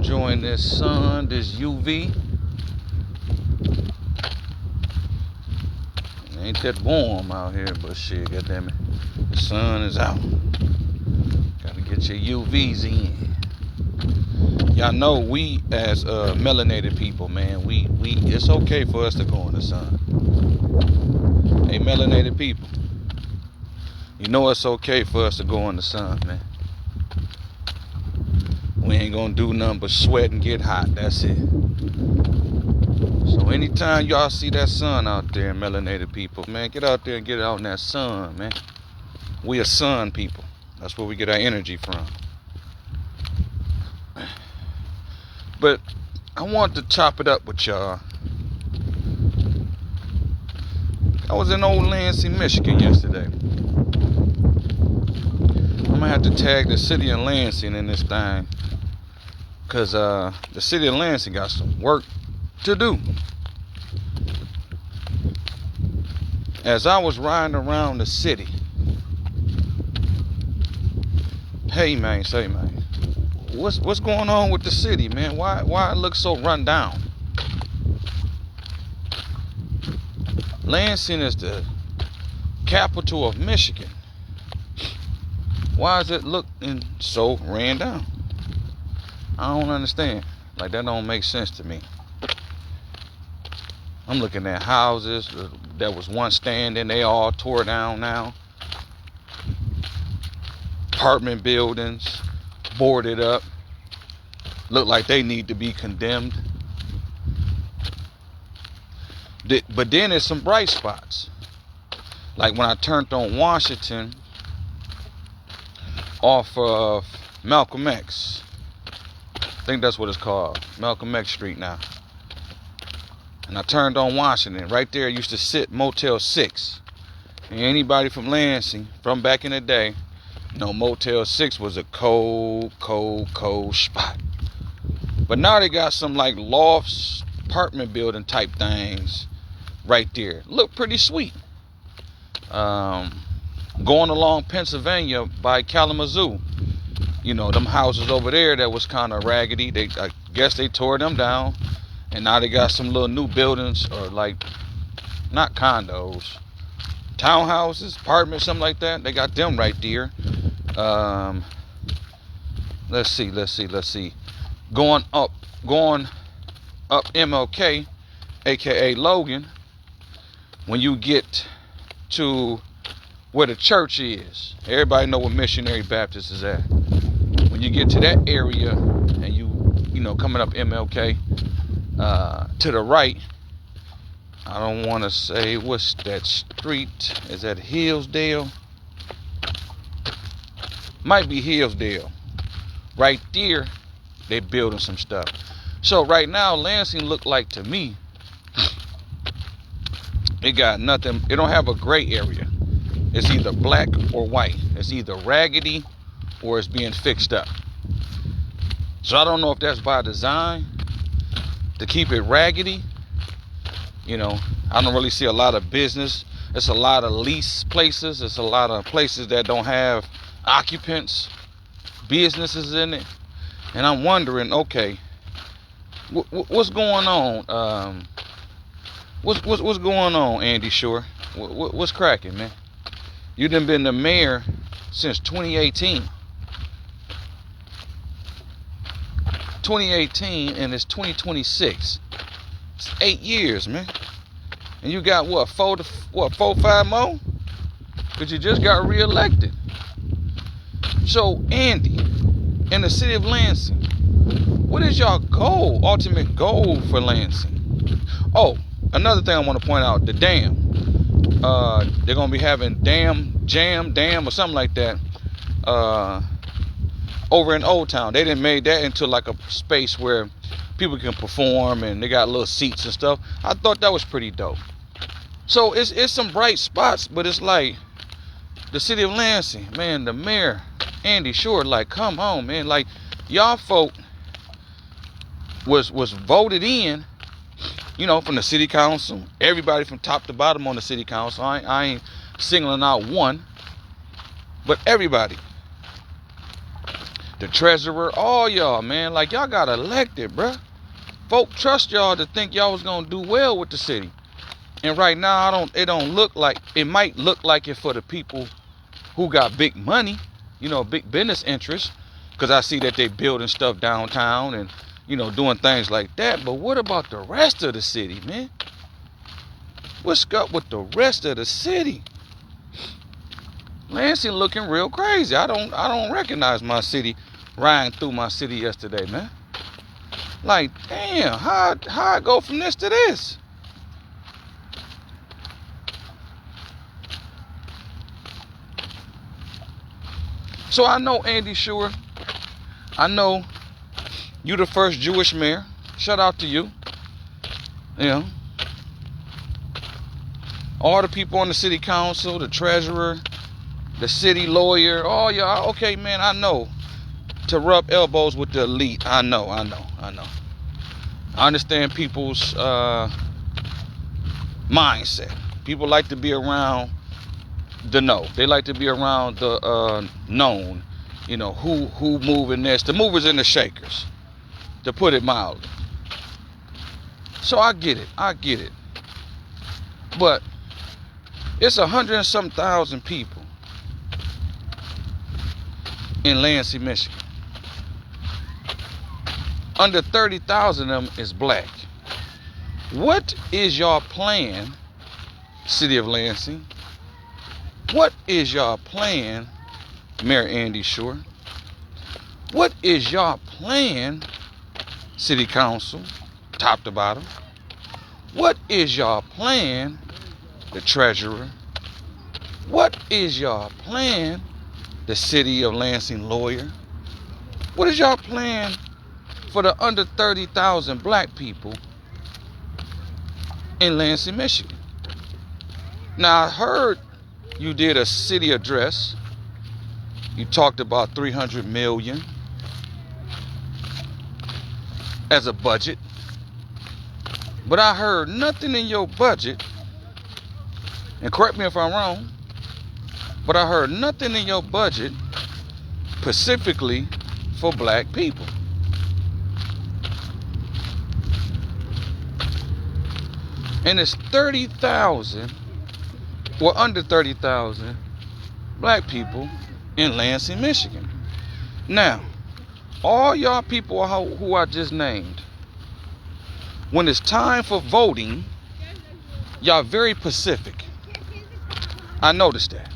enjoying this sun, this UV. Ain't that warm out here, but shit, goddammit, the sun is out. Gotta get your UVs in. Y'all know we as melanated people, man, we it's okay for us to go in the sun. Hey, melanated people, you know it's okay for us to go in the sun, man. We ain't gonna do nothing but sweat and get hot. That's it. So anytime y'all see that sun out there, melanated people, man, get out there and get out in that sun, man. We are sun people. That's where we get our energy from. But I want to chop it up with y'all. I was in old Lansing, Michigan yesterday. I'm gonna have to tag the City of Lansing in this thing, cause the City of Lansing got some work to do. As I was riding around the city, hey man, what's going on with the city, man? Why it looks so run down? Lansing is the capital of Michigan. Why is it looking so ran down? I don't understand. Like, that don't make sense to me. I'm looking at houses that was once standing, they all tore down now. Apartment buildings, boarded up, look like they need to be condemned. But then there's some bright spots. Like when I turned on Washington off of Malcolm X. I think that's what it's called, Malcolm X Street now. And I turned on Washington. Right there used to sit Motel 6. And anybody from Lansing, from back in the day, know Motel 6 was a cold spot. But now they got some like lofts, apartment building type things right there. Look pretty sweet. Going along Pennsylvania by Kalamazoo, you know, them houses over there that was kind of raggedy, I guess they tore them down, and now they got some little new buildings, or like, not condos, townhouses, apartments, something like that. They got them right there. Let's see. Going up MLK, aka Logan, when you get to where the church is, everybody know where Missionary Baptist is at. When you get to that area and you know, coming up MLK, to the right, I don't want to say, what's that street? Is that Hillsdale? Might be Hillsdale. Right there, they building some stuff. So right now, Lansing look like, to me, it got nothing. It don't have a gray area. It's either black or white. It's either raggedy or it's being fixed up. So I don't know if that's by design to keep it raggedy. You know, I don't really see a lot of business. It's a lot of lease places. It's a lot of places that don't have occupants, businesses in it. And I'm wondering, okay, what's going on? What's going on, Andy Schor? What's cracking, man? You done been the mayor since 2018. 2018, and it's 2026. It's 8 years, man. And you got what, 5 more? Because you just got reelected. So, Andy, in the City of Lansing, what is your goal, ultimate goal for Lansing? Oh, another thing I want to point out, the dam. They're going to be having dam or something like that over in Old Town. They didn't make that into like a space where people can perform, and they got little seats and stuff. I thought that was pretty dope. So it's some bright spots, but it's like the City of Lansing, man, the mayor, Andy Schor, like, come on, man. Like, y'all folk was voted in, you know, from the city council. Everybody from top to bottom on the city council. I ain't singling out one, but everybody. the treasurer, all y'all, man. Like, y'all got elected, bruh. Folk trust y'all to think y'all was gonna do well with the city. And right now, it don't look like, it might look like it for the people who got big money, you know, big business interests. Because I see that they building stuff downtown and, you know, doing things like that. But what about the rest of the city, man? What's up with the rest of the city? Lansing looking real crazy. I don't recognize my city riding through my city yesterday, man. Like, damn, how I go from this to this? So I know Andy Schor. I know you the first Jewish mayor. Shout out to you. You know, all the people on the city council, the treasurer, the city lawyer, all y'all. Okay, man, I know to rub elbows with the elite. I know. I understand people's mindset. People like to be around the know. They like to be around the known. You know, who moving this. The movers and the shakers, to put it mildly. So I get it. But it's 100 and some thousand people in Lansing, Michigan. Under 30,000 of them is black. What is y'all plan, City of Lansing? What is y'all plan, Mayor Andy Schor? What is y'all plan, City Council, top to bottom? What is y'all plan, the treasurer? What is y'all plan, the City of Lansing lawyer? What is y'all plan for the under 30,000 black people in Lansing, Michigan? Now, I heard you did a city address. You talked about $300 million as a budget. But I heard nothing in your budget, and correct me if I'm wrong, but I heard nothing in your budget specifically for black people. And it's 30,000, or under 30,000 black people in Lansing, Michigan. Now, all y'all people who I just named, when it's time for voting, y'all very Pacific. I noticed that.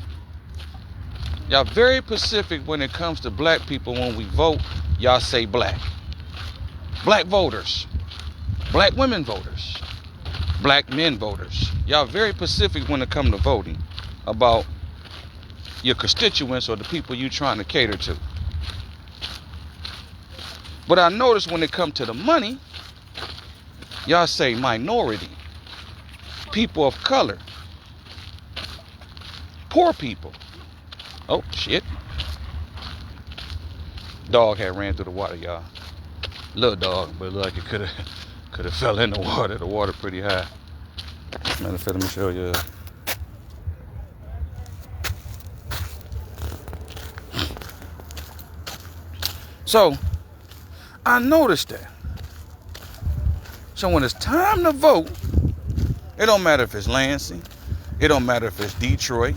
Y'all very Pacific when it comes to black people. When we vote, y'all say black. Black voters. Black women voters. Black men voters. Y'all very Pacific when it comes to voting about your constituents or the people you trying to cater to. But I noticed when it comes to the money, y'all say minority, people of color, poor people. Oh, shit. Dog had ran through the water, y'all. Little dog, but it looked like it could have fell in the water. The water pretty high. Matter of fact, let me show you. So, I noticed that. So when it's time to vote, it don't matter if it's Lansing, it don't matter if it's Detroit,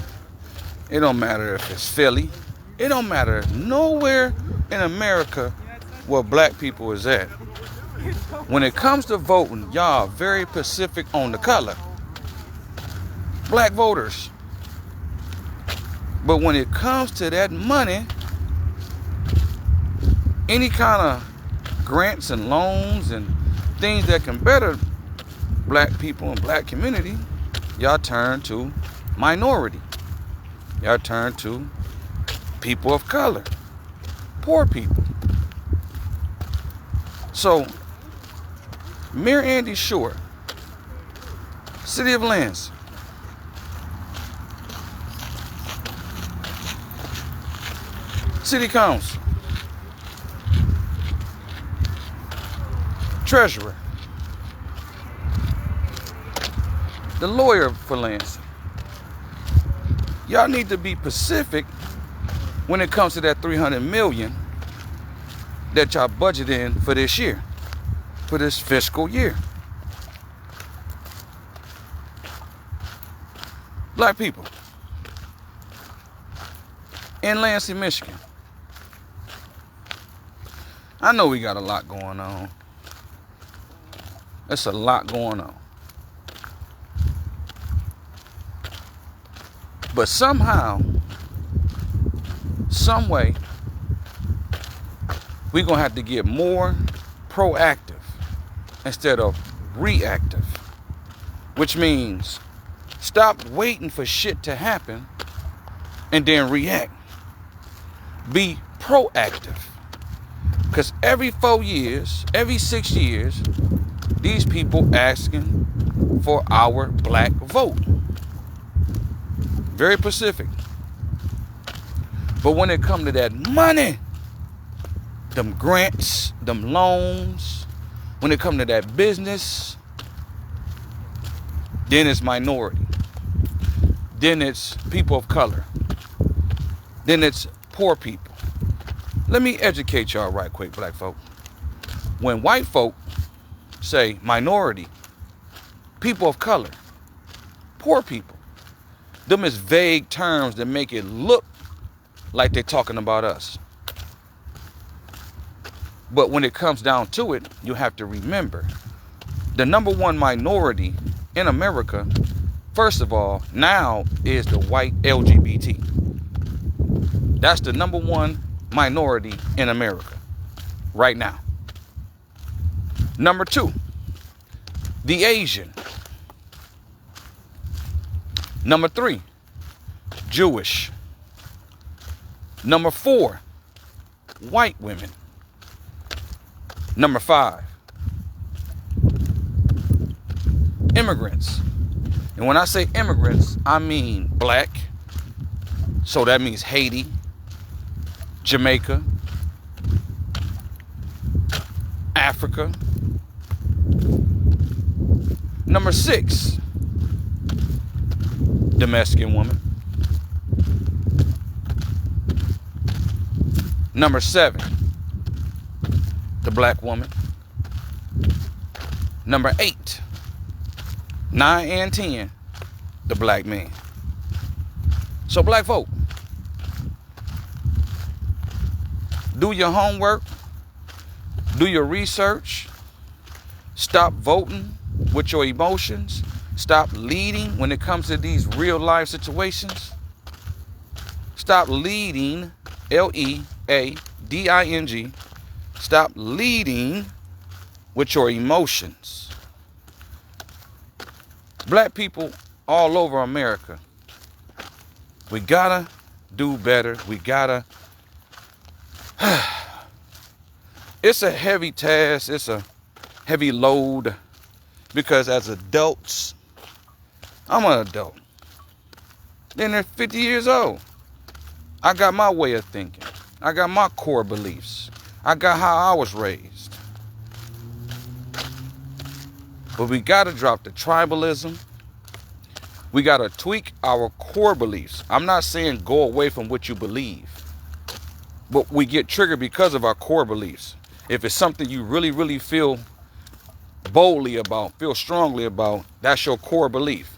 it don't matter if it's Philly, it don't matter nowhere in America where black people is at. When it comes to voting, y'all very Pacific on the color. Black voters. But when it comes to that money, any kind of grants and loans and things that can better black people and black community, y'all turn to minority. Y'all turn to people of color, poor people. So, Mayor Andy Schor, City of Lansing, City Council, Treasurer, the lawyer for Lansing. Y'all need to be Pacific when it comes to that $300 million that y'all budget in for this year, for this fiscal year. Black people in Lansing, Michigan. I know we got a lot going on. There's a lot going on. But somehow, some way, we're going to have to get more proactive instead of reactive. Which means stop waiting for shit to happen and then react. Be proactive. Because every 4 years, every 6 years, these people asking for our black vote. Very specific. But when it comes to that money, them grants, them loans, when it comes to that business, then it's minority. Then it's people of color. Then it's poor people. Let me educate y'all right quick, black folk. When white folk say minority, people of color, poor people, them is vague terms that make it look like they're talking about us. But when it comes down to it, you have to remember the number one minority in America, first of all, now is the white LGBT. That's the number one minority in America right now. Number two, the Asian. Number three, Jewish. Number four, white women. Number five, immigrants. And when I say immigrants, I mean black. So that means Haiti, Jamaica, Africa. Number six, the Mexican woman. Number seven, the black woman. Number 8, 9, and 10, the black man. So black folk, do your homework, do your research, stop voting with your emotions, stop leading when it comes to these real life situations. Stop leading, L-E-A-D-I-N-G. Stop leading with your emotions. Black people all over America, we gotta do better. We gotta. It's a heavy task. It's a heavy load because as adults, I'm an adult. Then they're 50 years old. I got my way of thinking. I got my core beliefs. I got how I was raised. But we got to drop the tribalism. We got to tweak our core beliefs. I'm not saying go away from what you believe. But we get triggered because of our core beliefs. If it's something you really, really feel boldly about, feel strongly about, that's your core belief.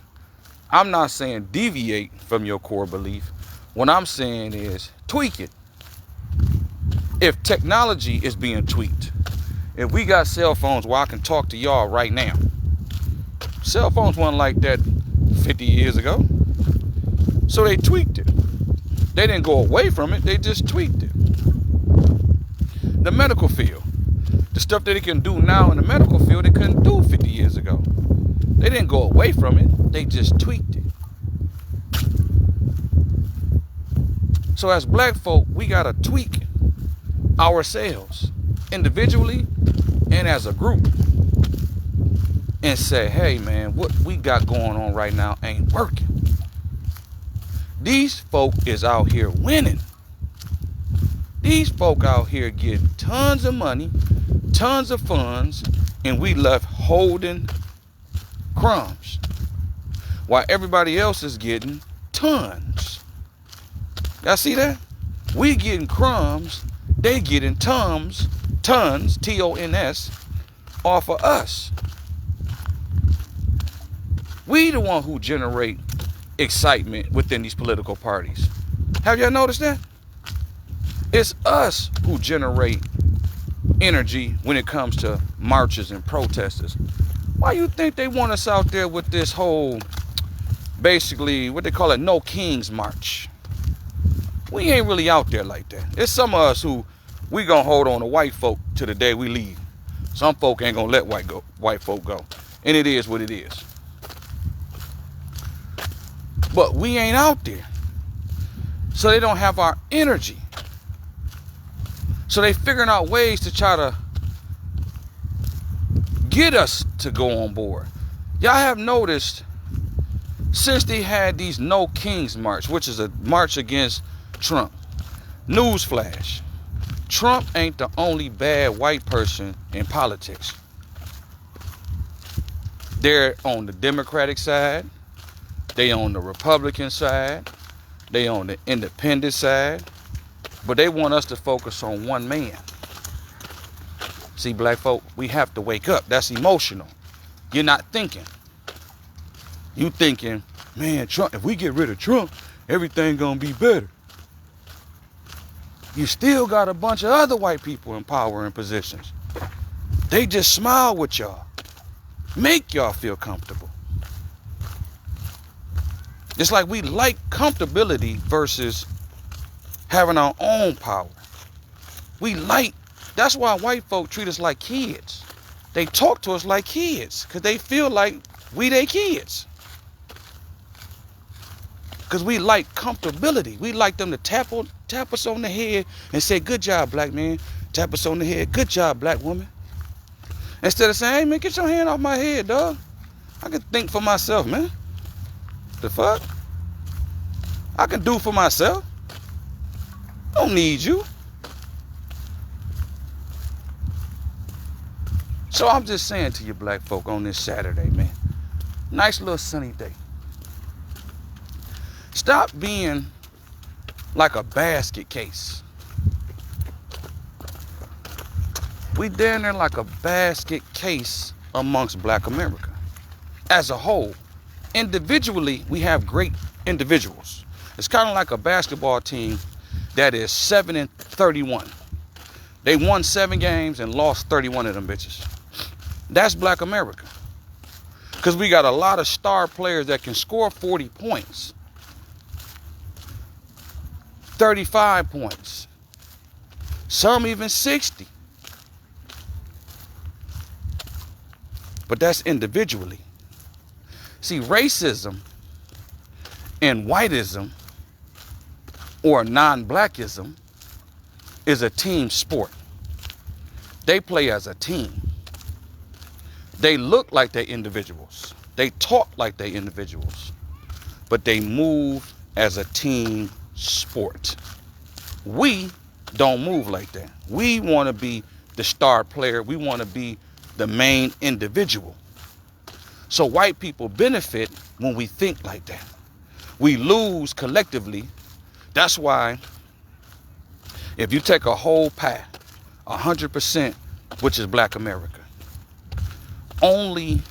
I'm not saying deviate from your core belief. What I'm saying is tweak it. If technology is being tweaked, if we got cell phones where I can talk to y'all right now, cell phones weren't like that 50 years ago. So they tweaked it. They didn't go away from it, they just tweaked it. The medical field, the stuff that it can do now in the medical field, they couldn't do 50 years ago. They didn't go away from it, they just tweaked it. So as black folk, we gotta tweak ourselves individually and as a group and say, hey man, what we got going on right now ain't working. These folk is out here winning. These folk out here getting tons of money, tons of funds, and we left holding crumbs while everybody else is getting tons. Y'all see that? We getting crumbs, they getting tons, T-O-N-S, off of us. We the one who generate excitement within these political parties. Have y'all noticed that? It's us who generate energy when it comes to marches and protesters. Why you think they want us out there with this whole, basically, what they call it, No Kings March? We ain't really out there like that. It's some of us who, we gonna hold on to white folk to the day we leave. Some folk ain't gonna let white folk go. And it is what it is. But we ain't out there. So they don't have our energy. So they figuring out ways to try to get us to go on board. Y'all have noticed, since they had these No Kings March, which is a march against Trump. Newsflash. Trump ain't the only bad white person in politics. They're on the Democratic side. They on the Republican side. They on the independent side. But they want us to focus on one man. See, black folk, we have to wake up. That's emotional. You're not thinking. You thinking, man, Trump, if we get rid of Trump, everything gonna be better. You still got a bunch of other white people in power and positions. They just smile with y'all. Make y'all feel comfortable. It's like we like comfortability versus having our own power. That's why white folk treat us like kids. They talk to us like kids because they feel like we their kids. Because we like comfortability. We like them to tap us on the head and say, good job, black man. Tap us on the head. Good job, black woman. Instead of saying, hey, man, get your hand off my head, dog. I can think for myself, man. The fuck? I can do for myself. Don't need you. So I'm just saying to you black folk on this Saturday, man. Nice little sunny day. Stop being like a basket case. We down there like a basket case amongst black America. As a whole, individually, we have great individuals. It's kind of like a basketball team that is 7-31. They won 7 games and lost 31 of them bitches. That's black America. Because we got a lot of star players that can score 40 points. 35 points. Some even 60. But that's individually. See, racism and whiteism or non-blackism is a team sport. They play as a team. They look like they're individuals. They talk like they're individuals. But they move as a team sport. We don't move like that. We want to be the star player. We want to be the main individual. So white people benefit when we think like that. We lose collectively. That's why if you take a whole pie, 100%, which is black America, only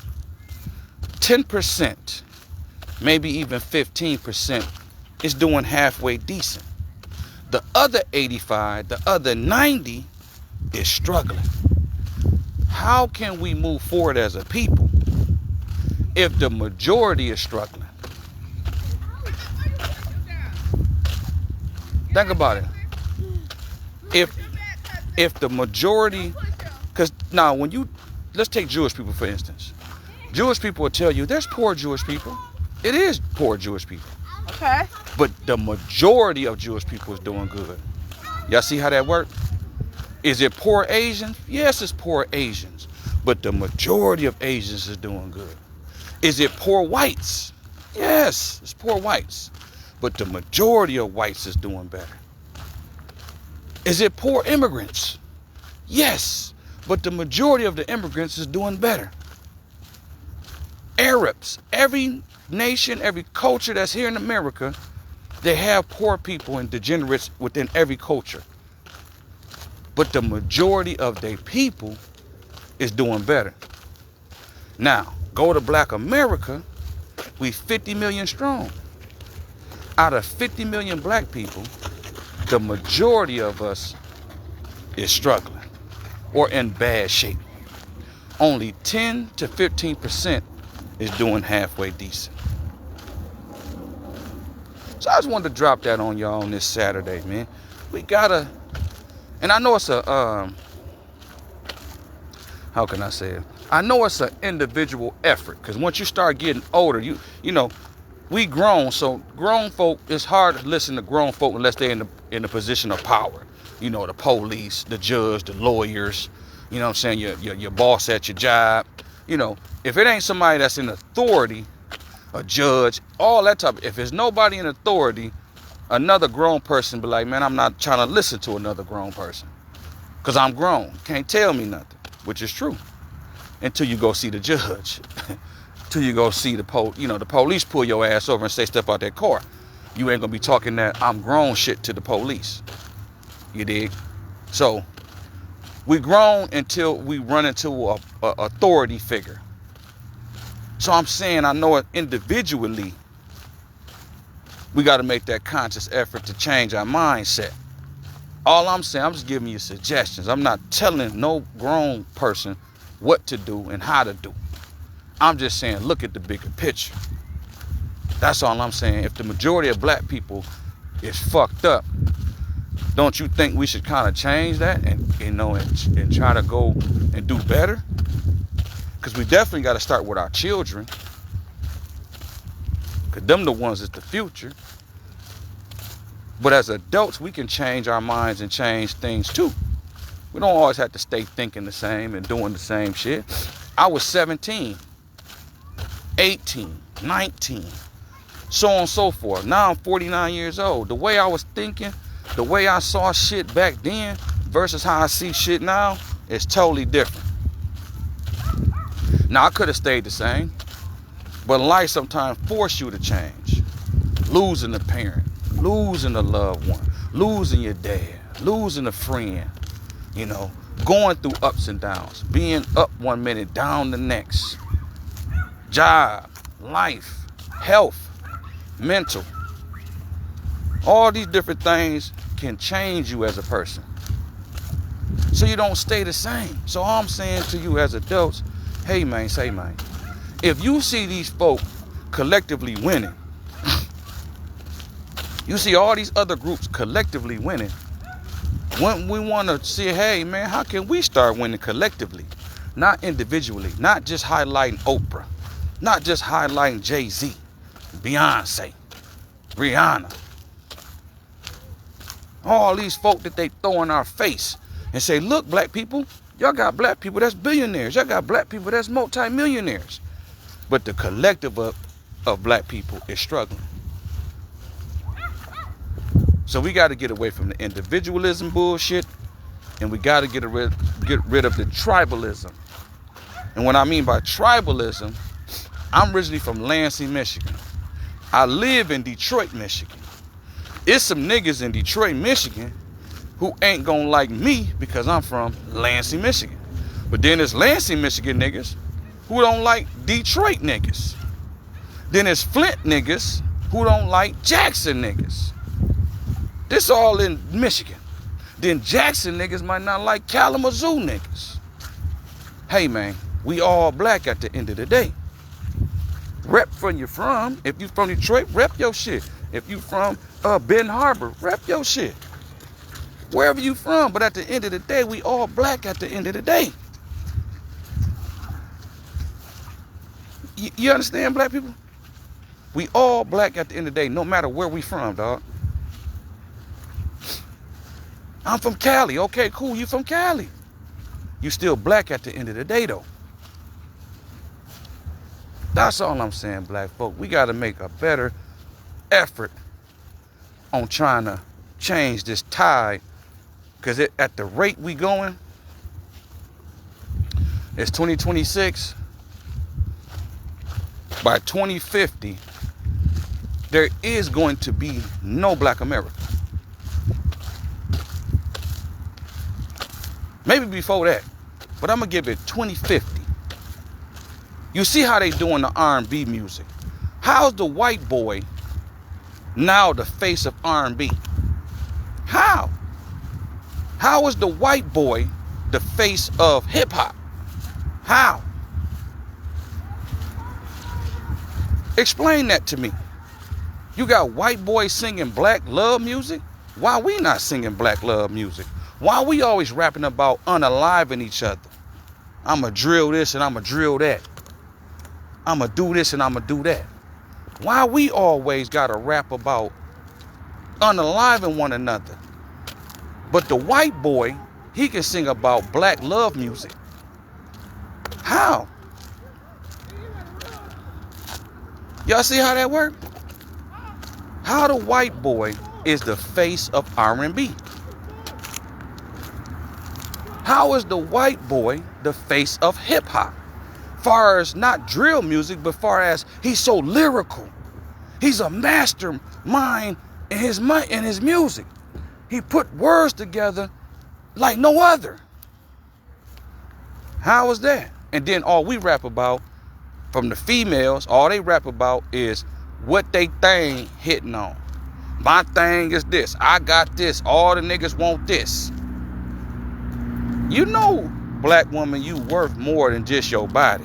10%, maybe even 15% is doing halfway decent. The other 85, the other 90 is struggling. How can we move forward as a people if the majority is struggling? Think about it. If the majority, because now let's take Jewish people for instance. Jewish people will tell you there's poor Jewish people. It is poor Jewish people. Okay. But the majority of Jewish people is doing good. Y'all see how that works? Is it poor Asians? Yes, it's poor Asians. But the majority of Asians is doing good. Is it poor whites? Yes, it's poor whites. But the majority of whites is doing better. Is it poor immigrants? Yes, but the majority of the immigrants is doing better. Arabs, every nation, every culture that's here in America, they have poor people and degenerates within every culture. But the majority of their people is doing better. Now, go to Black America, we 50 million strong. Out of 50 million black people, the majority of us is struggling or in bad shape. Only 10 to 15% is doing halfway decent. So I just wanted to drop that on y'all on this Saturday, man. We gotta, and I know it's a, how can I say it? I know it's an individual effort, because once you start getting older, you know, we grown, so grown folk, it's hard to listen to grown folk unless they're in the position of power. You know, the police, the judge, the lawyers, you know what I'm saying, your boss at your job. You know, if it ain't somebody that's in authority, a judge, all that type of, if there's nobody in authority, another grown person be like, man, I'm not trying to listen to another grown person, because I'm grown. Can't tell me nothing, which is true. Until you go see the judge. Until you go see the police pull your ass over and say, step out that car. You ain't gonna be talking that I'm grown shit to the police. You dig? So we grown until we run into a authority figure. So I'm saying, I know it individually, we got to make that conscious effort to change our mindset. All I'm saying, I'm just giving you suggestions. I'm not telling no grown person what to do and how to do. I'm just saying, look at the bigger picture. That's all I'm saying. If the majority of black people is fucked up, don't you think we should kind of change that and and try to go and do better? Because we definitely got to start with our children, because them the ones that's the future. But as adults, we can change our minds and change things too. We don't always have to stay thinking the same and doing the same shit. I was 17, 18, 19, so on and so forth. Now I'm 49 years old. The way I was thinking, the way I saw shit back then versus how I see shit now is totally different. Now, I could have stayed the same, but life sometimes forces you to change. Losing a parent, losing a loved one, losing your dad, losing a friend, you know, going through ups and downs, being up one minute, down the next. Job, life, health, mental. All these different things can change you as a person. So you don't stay the same. So all I'm saying to you as adults, hey man, if you see these folk collectively winning, you see all these other groups collectively winning, when we want to see, hey man, how can we start winning collectively? Not individually, not just highlighting Oprah, not just highlighting Jay-Z, Beyonce, Rihanna. All these folk that they throw in our face and say, look, black people, y'all got black people that's billionaires. Y'all got black people that's multimillionaires. But the collective of black people is struggling. So we got to get away from the individualism bullshit, and we got to get rid of the tribalism. And what I mean by tribalism, I'm originally from Lansing, Michigan. I live in Detroit, Michigan. It's some niggas in Detroit, Michigan who ain't gonna like me because I'm from Lansing, Michigan. But then there's Lansing, Michigan niggas who don't like Detroit niggas. Then there's Flint niggas who don't like Jackson niggas. This all in Michigan. Then Jackson niggas might not like Kalamazoo niggas. Hey man, we all black at the end of the day. Rep from you from. If you from Detroit, rep your shit. If you from Benton Harbor, rep your shit. Wherever you from, but at the end of the day, we all black at the end of the day. You understand, black people? We all black at the end of the day, no matter where we from, dog. I'm from Cali. Okay, cool, you from Cali. You still black at the end of the day, though. That's all I'm saying, black folk. We got to make a better effort on trying to change this tide, because at the rate we going, it's 2026. By 2050, there is going to be no black America. Maybe before that. But I'm going to give it 2050. You see how they doing the R&B music. How's the white boy now the face of R&B? How? How is the white boy the face of hip hop? How? Explain that to me. You got white boys singing black love music? Why we not singing black love music? Why we always rapping about unaliving each other? I'ma drill this and I'ma drill that. I'ma do this and I'ma do that. Why we always gotta rap about unaliving one another? But the white boy, he can sing about black love music. How? Y'all see how that works? How the white boy is the face of R&B? How is the white boy the face of hip hop? Far as not drill music, but far as he's so lyrical. He's a mastermind in his music. He put words together like no other. How is that? And then all we rap about from the females, all they rap about is what they thing hitting on. My thing is this. I got this. All the niggas want this. You know, black woman, you worth more than just your body.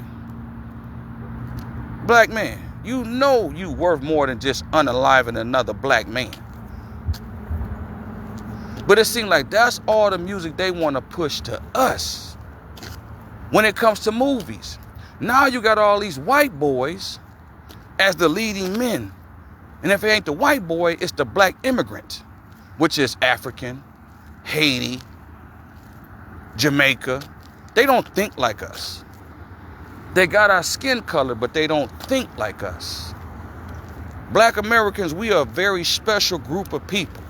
Black man, you know you worth more than just unaliving another black man. But it seems like that's all the music they want to push to us. When it comes to movies, now you got all these white boys as the leading men. And if it ain't the white boy, it's the black immigrant, which is African, Haiti, Jamaica. They don't think like us. They got our skin color, but they don't think like us. Black Americans, we are a very special group of people.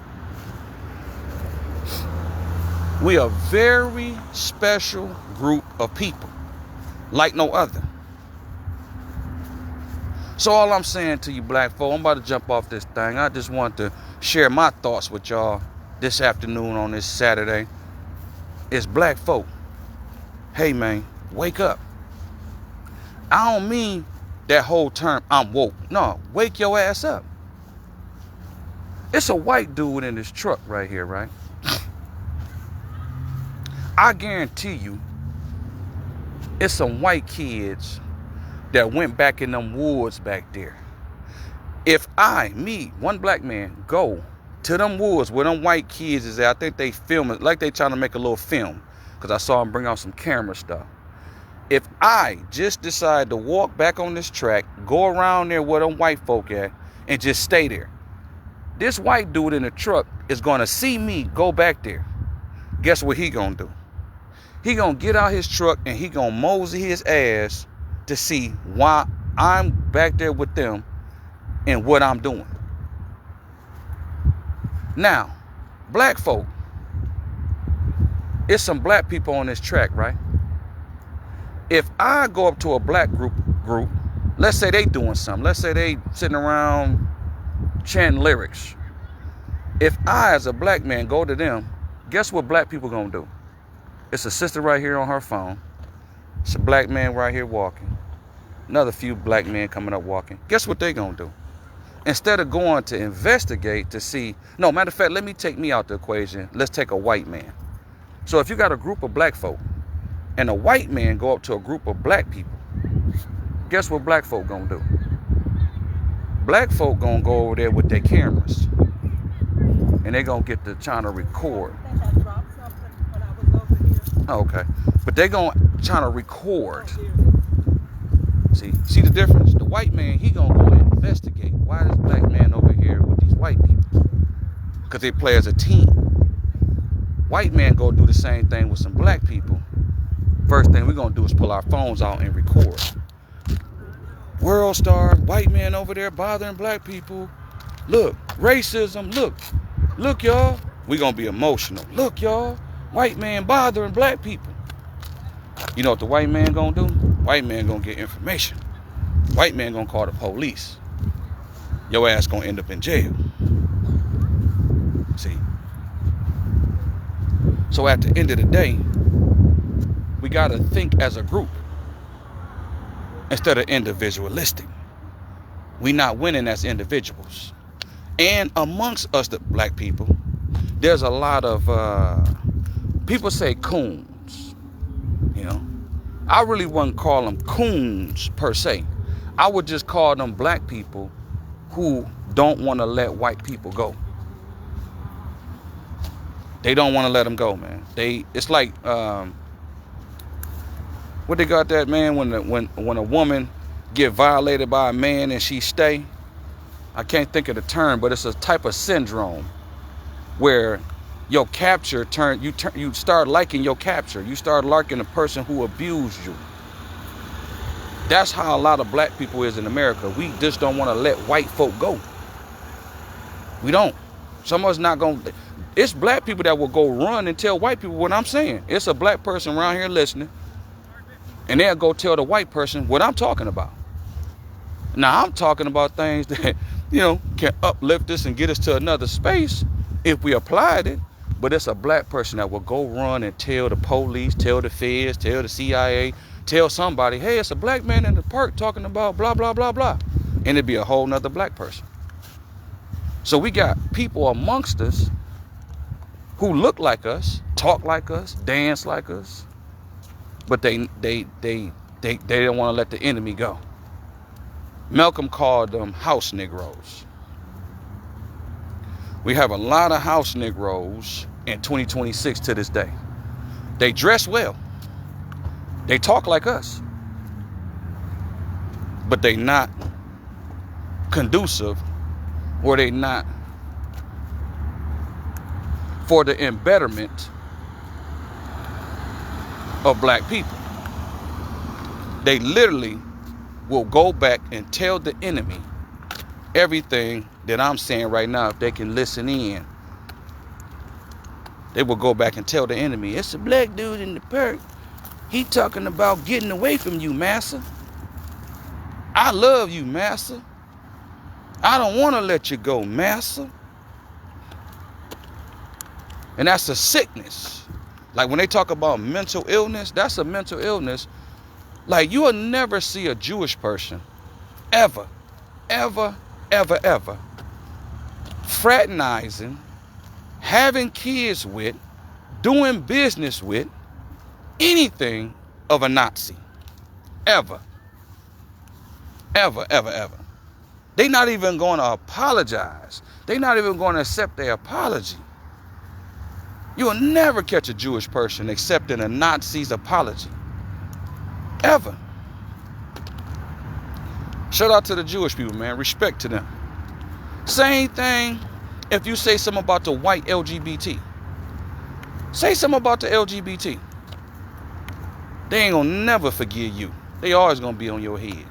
We are a very special group of people, like no other. So all I'm saying to you black folk, I'm about to jump off this thing. I just want to share my thoughts with y'all this afternoon on this Saturday. It's black folk. Hey man, wake up. I don't mean that whole term, I'm woke. No, wake your ass up. It's a white dude in this truck right here, right? I guarantee you, it's some white kids that went back in them woods back there. If one black man, go to them woods where them white kids is at, I think they film it like they trying to make a little film, because I saw them bring out some camera stuff. If I just decide to walk back on this track, go around there where them white folk at, and just stay there, this white dude in the truck is gonna see me go back there. Guess what he gonna do? He gonna get out his truck and he gonna mosey his ass to see why I'm back there with them and what I'm doing. Now, black folk, it's some black people on this track, right? If I go up to a black group, let's say they doing something. Let's say they sitting around chanting lyrics. If I, as a black man, go to them, guess what black people gonna do? It's a sister right here on her phone. It's a black man right here walking. Another few black men coming up walking. Guess what they gonna do? Instead of going to investigate to see, no, matter of fact, let me take me out the equation. Let's take a white man. So if you got a group of black folk and a white man go up to a group of black people, guess what black folk gonna do? Black folk gonna go over there with their cameras and they gonna get to trying to record. Oh, okay. But they gonna trying to record. See the difference? The white man, he gonna go and investigate. Why this black man over here with these white people? Because they play as a team. White man go do the same thing with some black people. First thing we gonna do is pull our phones out and record. World star, white man over there bothering black people. Look, racism, look y'all. We gonna be emotional. Look y'all, white man bothering black people. You know what the white man gonna do? White man gonna get information. White man gonna call the police. Your ass gonna end up in jail. See? So at the end of the day, We got to think as a group instead of individualistic. We not winning as individuals. And amongst us, the black people, there's a lot of people say coons. You know, I really wouldn't call them coons per se. I would just call them black people who don't want to let white people go. They don't want to let them go, man. It's like what they got that, man, when a woman get violated by a man and she stay. I can't think of the term, but it's a type of syndrome where your capture you start liking your capture. You start liking the person who abused you. That's how a lot of black people is in America. We just don't want to let white folk go. We don't. Some of us not going to. It's black people that will go run and tell white people what I'm saying. It's a black person around here listening, and they'll go tell the white person what I'm talking about. Now, I'm talking about things that, can uplift us and get us to another space if we applied it. But it's a black person that will go run and tell the police, tell the feds, tell the CIA, tell somebody, hey, it's a black man in the park talking about blah, blah, blah, blah. And it'd be a whole nother black person. So we got people amongst us who look like us, talk like us, dance like us, but they don't want to let the enemy go. Malcolm called them house Negroes. We have a lot of house Negroes in 2026 to this day. They dress well. They talk like us. But they not conducive, or they not for the embetterment of black people. They literally will go back and tell the enemy everything that I'm saying right now. If they can listen in, they will go back and tell the enemy, it's a black dude in the park. He talking about getting away from you, massa. I love you, massa. I don't want to let you go, massa. And that's a sickness. Like when they talk about mental illness, that's a mental illness. Like you will never see a Jewish person ever fraternizing, having kids with, doing business with anything of a Nazi. Ever. They're not even going to apologize. They're not even going to accept their apology. You'll never catch a Jewish person accepting a Nazi's apology. Ever. Shout out to the Jewish people, man. Respect to them. Same thing if you say something about the white LGBT. Say something about the LGBT. They ain't gonna never forgive you. They always gonna be on your head.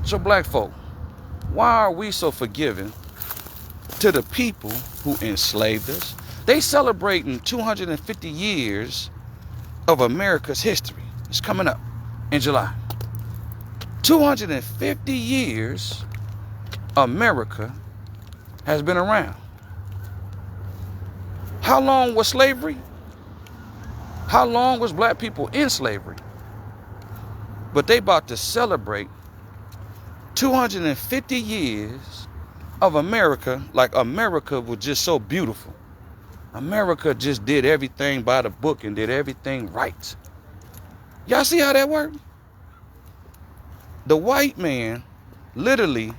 So black folk, why are we so forgiving to the people who enslaved us? They celebrating 250 years of America's history. It's coming up in July. 250 years America has been around. How long was slavery? How long was black people in slavery? But they about to celebrate 250 years of America, like America was just so beautiful. America just did everything by the book and did everything right. Y'all see how that worked? The white man literally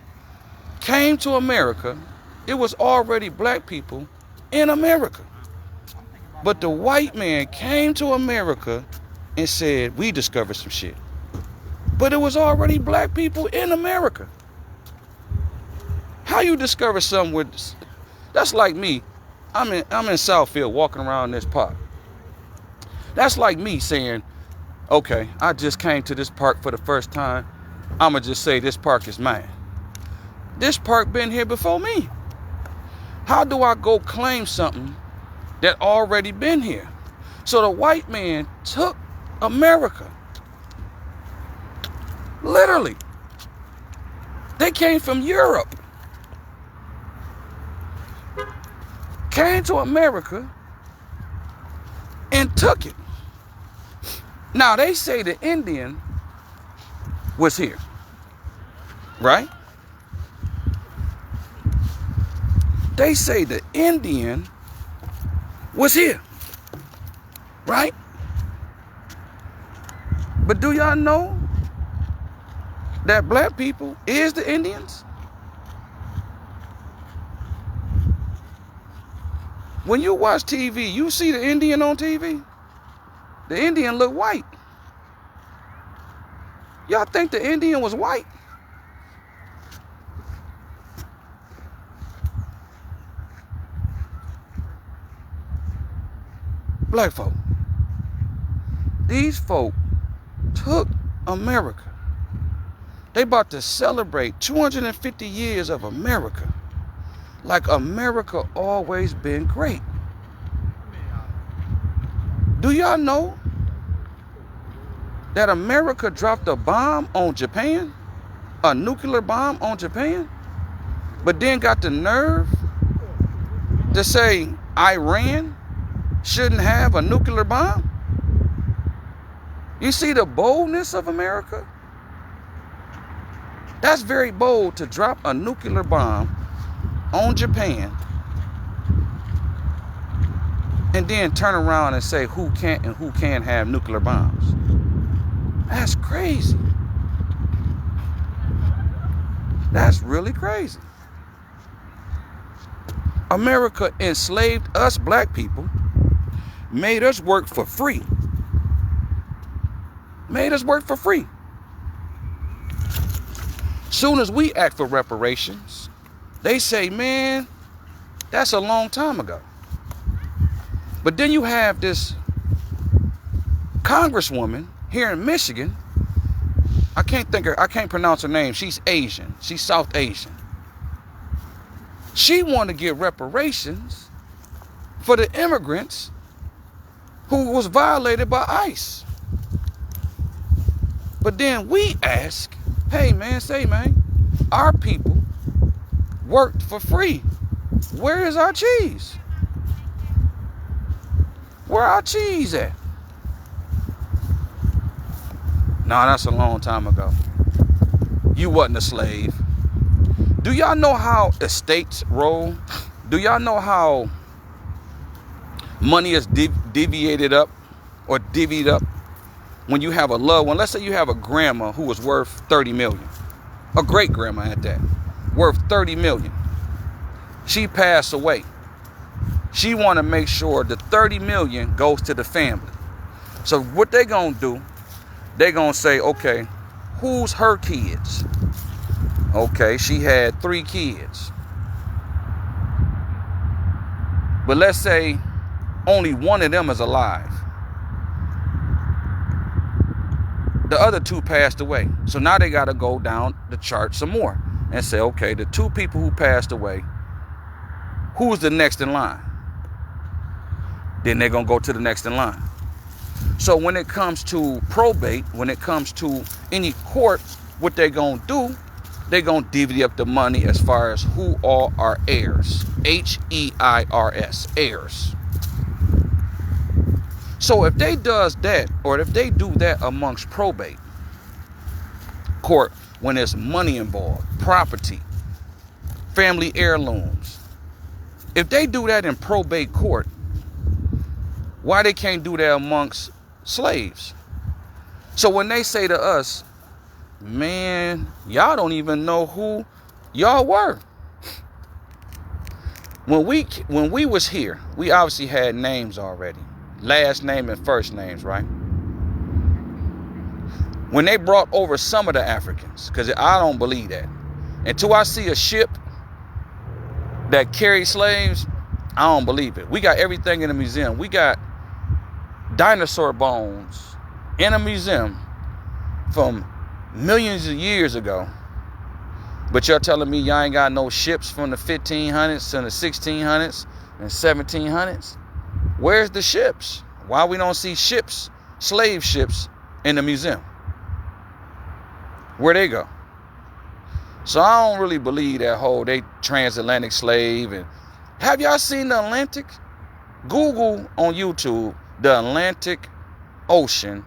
came to America. It was already black people in America. But the white man came to America and said, we discovered some shit. But it was already black people in America. How you discover something with... That's like me. I'm in Southfield walking around this park. That's like me saying, okay, I just came to this park for the first time. I'ma just say this park is mine. This park been here before me. How do I go claim something that already been here? So the white man took America. Literally. They came from Europe. came to America and took it. Now, they say the Indian was here, right? They say the Indian was here, right? But do y'all know that black people is the Indians? When you watch TV, you see the Indian on TV. The Indian look white. Y'all think the Indian was white? Black folk. These folk took America. They about to celebrate 250 years of America. Like America always been great. Do y'all know that America dropped a bomb on Japan? A nuclear bomb on Japan? But then got the nerve to say Iran shouldn't have a nuclear bomb? You see the boldness of America? That's very bold to drop a nuclear bomb on Japan and then turn around and say who can't and who can have nuclear bombs. That's crazy. That's really crazy. America enslaved us black people, made us work for free. Made us work for free. Soon as we act for reparations, they say, man, that's a long time ago. But then you have this congresswoman here in Michigan. I can't pronounce her name. She's Asian. She's South Asian. She wanted to get reparations for the immigrants who was violated by ICE. But then we ask, hey man, our people worked for free. Where is our cheese? Where our cheese at? Nah, that's a long time ago. You wasn't a slave. Do y'all know how estates roll? Do y'all know how money is deviated up or divvied up when you have a loved one? Let's say you have a grandma who was worth 30 million. A great grandma at that. Worth 30 million. She passed away. She want to make sure the 30 million goes to the family. So what they gonna do, they gonna say, okay, who's her kids? Okay, she had 3 kids. But let's say only one of them is alive. The other 2 passed away. So now they got to go down the chart some more and say, okay, the 2 people who passed away, who's the next in line? Then they're going to go to the next in line. So when it comes to probate, when it comes to any court, what they're going to do, they're going to divvy up the money as far as who all are heirs. Heirs, heirs. So if they does that, or if they do that amongst probate court, when there's money involved, property, family heirlooms, if they do that in probate court, why they can't do that amongst slaves? So when they say to us, man, y'all don't even know who y'all were. When we was here, we obviously had names already. Last name and first names, right? When they brought over some of the Africans, because I don't believe that. Until I see a ship that carries slaves, I don't believe it. We got everything in the museum. We got dinosaur bones in a museum from millions of years ago. But you're telling me y'all ain't got no ships from the 1500s and the 1600s and 1700s? Where's the ships? Why we don't see ships, slave ships, in the museum? Where'd they go? So I don't really believe that whole they transatlantic slave and Have y'all seen the Atlantic? Google on YouTube the Atlantic Ocean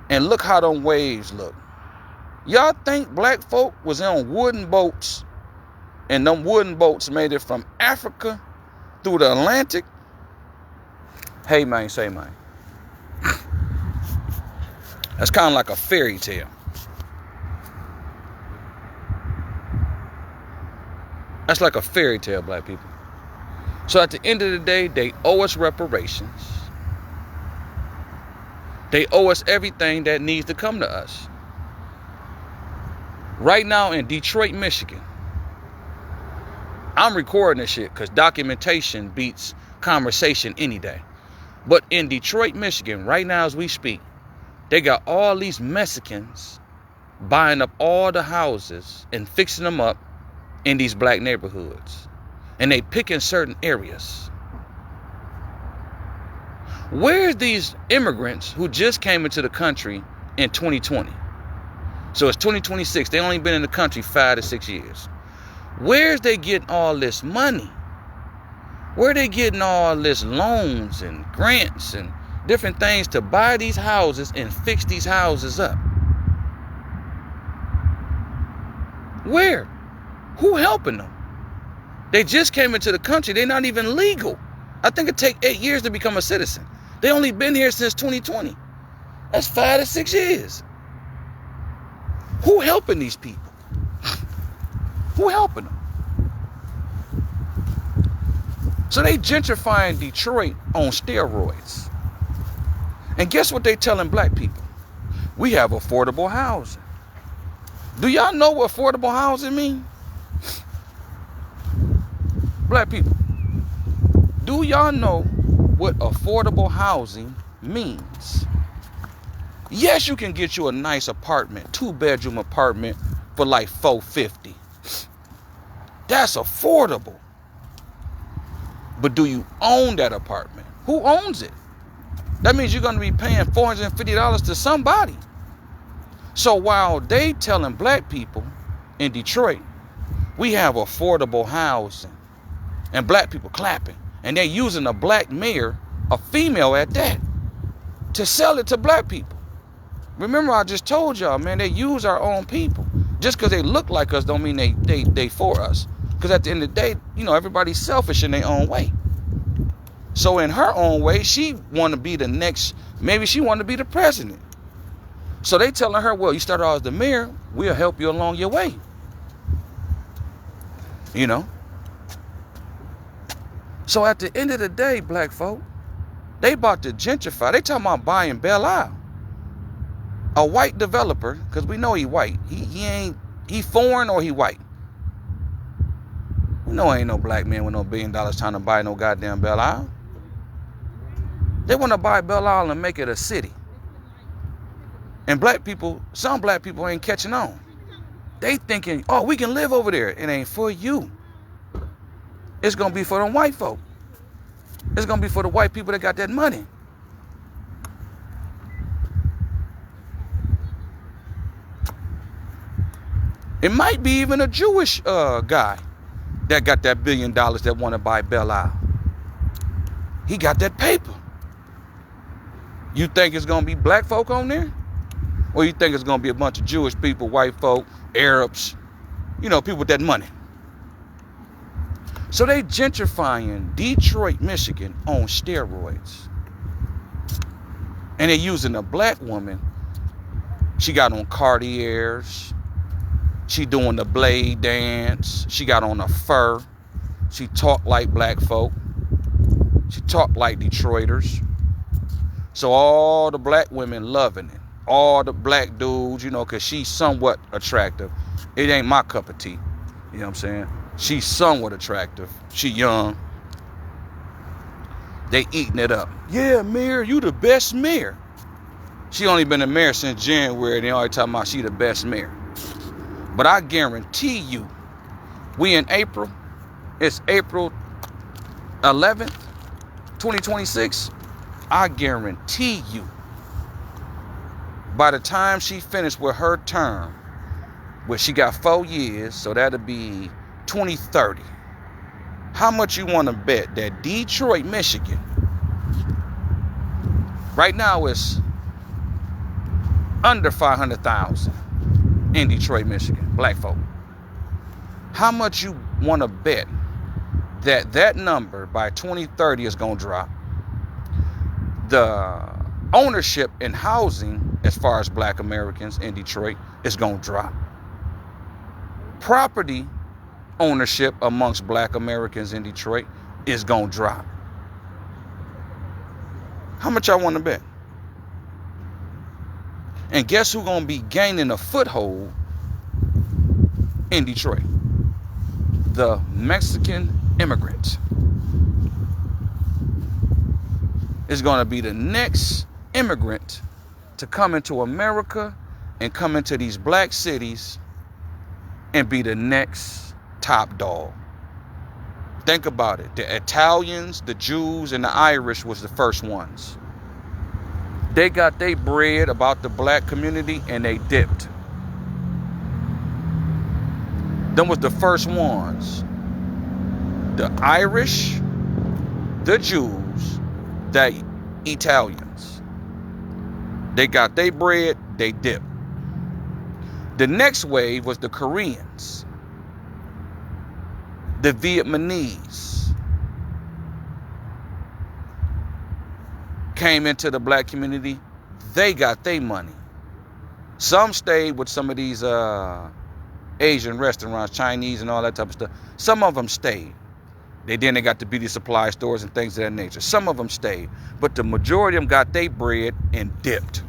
and look how them waves look. Y'all think black folk was on wooden boats and them wooden boats made it from Africa through the Atlantic? Hey man, say man. That's kind of like a fairy tale. That's like a fairy tale, black people. So at the end of the day, they owe us reparations. They owe us everything that needs to come to us. Right now in Detroit, Michigan, I'm recording this shit because documentation beats conversation any day. But in Detroit, Michigan, right now as we speak, they got all these Mexicans buying up all the houses and fixing them up in these black neighborhoods. And they picking certain areas. Where's these immigrants who just came into the country in 2020? So it's 2026. They only been in the country 5 to 6 years. Where's they getting all this money? Where are they getting all this loans and grants and different things to buy these houses and fix these houses up? Where? Who helping them? They just came into the country. They're not even legal. I think it take 8 years to become a citizen. They only been here since 2020. That's 5 to 6 years. Who helping these people? Who helping them? So they gentrifying Detroit on steroids. And guess what they telling black people? We have affordable housing. Do y'all know what affordable housing means? Black people, do y'all know what affordable housing means? Yes, you can get you a nice apartment, 2-bedroom apartment for like $450. That's affordable. But do you own that apartment? Who owns it? That means you're going to be paying $450 to somebody. So while they telling black people in Detroit, we have affordable housing, and black people clapping, and they're using a black mayor, a female at that, to sell it to black people. Remember, I just told y'all, man, they use our own people. Just because they look like us don't mean they for us. Because at the end of the day, you know, everybody's selfish in their own way. So in her own way, she want to be the next, maybe she want to be the president. So they telling her, well, you start out as the mayor, we'll help you along your way. You know? So at the end of the day, black folk, they about to gentrify. They talking about buying Belle Isle. A white developer, because we know he white. He foreign or he white. We know ain't no black man with no $1 billion trying to buy no goddamn Belle Isle. They want to buy Belle Isle and make it a city. And black people, some black people ain't catching on. They thinking, oh, we can live over there. It ain't for you. It's going to be for them white folk. It's going to be for the white people that got that money. It might be even a Jewish guy that got that $1 billion that want to buy Belle Isle. He got that paper. You think it's going to be black folk on there? Or you think it's going to be a bunch of Jewish people, white folk, Arabs, you know, people with that money? So they gentrifying Detroit, Michigan on steroids. And they're using a black woman. She got on Cartiers. She doing the blade dance. She got on a fur. She talk like black folk. She talk like Detroiters. So all the black women loving it. All the black dudes, you know, because she's somewhat attractive. It ain't my cup of tea. You know what I'm saying? She's somewhat attractive. She young. They eating it up. Yeah, mayor, you the best mayor. She only been a mayor since January. They already talking about she the best mayor. But I guarantee you, we in April. It's April 11th, 2026. I guarantee you, by the time she finished with her term, which she got 4 years, so that'll be 2030. How much you want to bet that Detroit, Michigan, right now is under 500,000 in Detroit, Michigan, black folk? How much you want to bet that number by 2030 is going to drop? The ownership in housing, as far as black Americans in Detroit, is going to drop. Property ownership amongst black Americans in Detroit is going to drop. How much I want to bet? And guess who's going to be gaining a foothold in Detroit? The Mexican immigrant is going to be the next immigrant to come into America and come into these black cities and be the next top dog. Think about it. The Italians, the Jews, and the Irish was the first ones. They got their bread about the black community and they dipped. Them was the first ones. The Irish, the Jews, the Italians. They got their bread, they dipped. The next wave was the Koreans, the Vietnamese. Came into the black community, they got their money. Some stayed with some of these Asian restaurants, Chinese and all that type of stuff. Some of them stayed. They got the beauty supply stores and things of that nature. Some of them stayed, but the majority of them got their bread and dipped.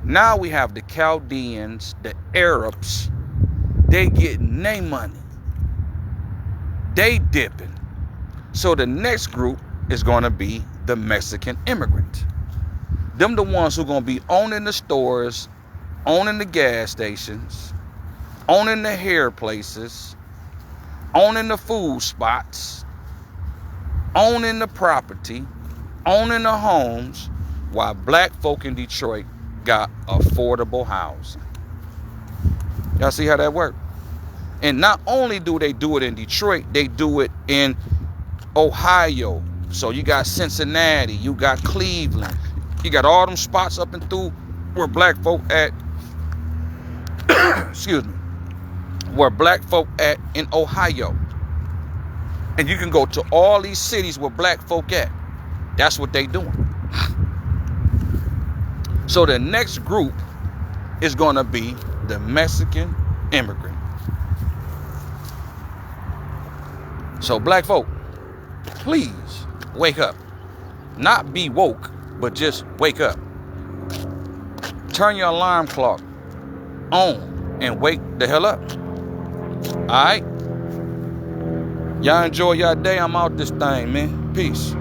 Now we have the Chaldeans, the Arabs. They getting their money. They dipping. So the next group is going to be the Mexican immigrant. Them the ones who going to be owning the stores, owning the gas stations, owning the hair places, owning the food spots, owning the property, owning the homes, while black folk in Detroit got affordable housing. Y'all see how that works? And not only do they do it in Detroit, they do it in Ohio. So you got Cincinnati, you got Cleveland, you got all them spots up and through where black folk at. Excuse me. Where black folk at in Ohio. And you can go to all these cities where black folk at. That's what they doing. So the next group is going to be the Mexican immigrant. So black folk, please wake up. Not be woke, but just wake up. Turn your alarm clock on and wake the hell up. All right? Y'all enjoy your day. I'm out this thing, man. Peace.